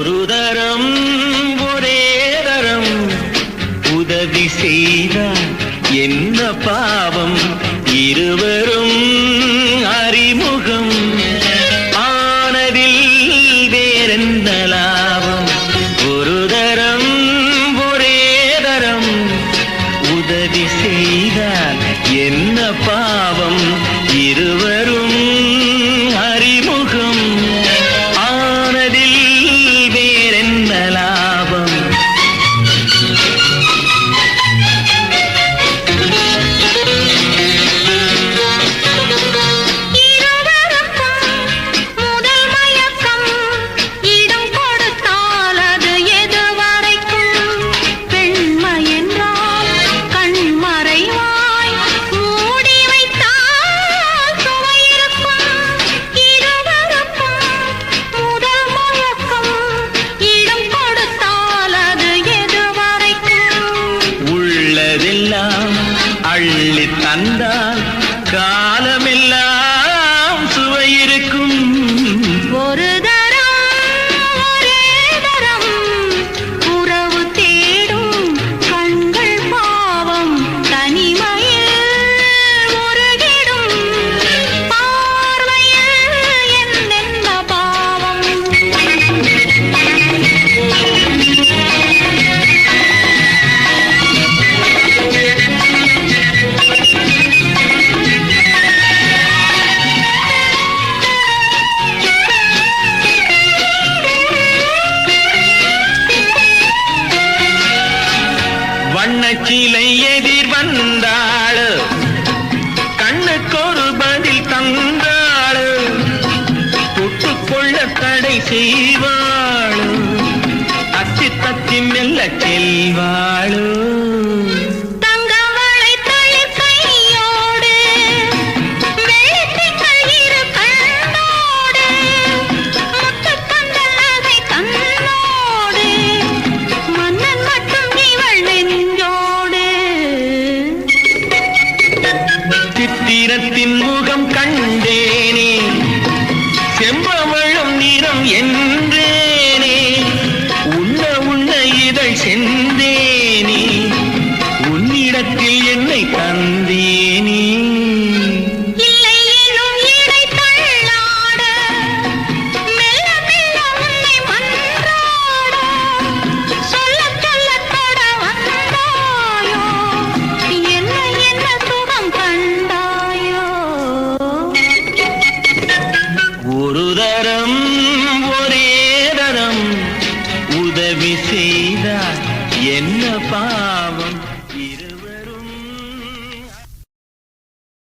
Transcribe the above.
ஒரு தரம் ஒரே தரம் உதவி செய்தார் என்ன பாவம் இருவரும் அறிமுகம் ஆனதில் வேறென்ன லாபம் ஒரு தரம் ஒரே தரம் உதவி செய்தார் என்ன பாவம் இருவரும் அறிமுகம் ஆனதில் வேறென்ன லாபம் அள்ளி தந்தால் காலமெல்லாம் சுவையிருக்கும் ஒரு தரம் ஒரே தரம் உறவு தேடும் கண்கள் பாவம் தனிமையில் உருகிடும் பார்வையில் என்னென்ன பாவம் வண்ணச்சிலை எதிர் வந்தாள் கண்ணுக்கொரு பதில் தந்தாள் தொட்டுக்கொள்ள தடை செய்வாள் தத்தி தத்தி மெல்ல செல்வாள் சித்திரத்தின் முகம் கண்டேனே செம்பவளம் நிறம் என்றேனே உண்ண உண்ண இதழ் சென்றேனே உன்னிடத்தில் என்னை தந்தேனே ஒரு தரம் ஒரே தரம் உதவி செய்தார் என்ன பாவம் இருவர்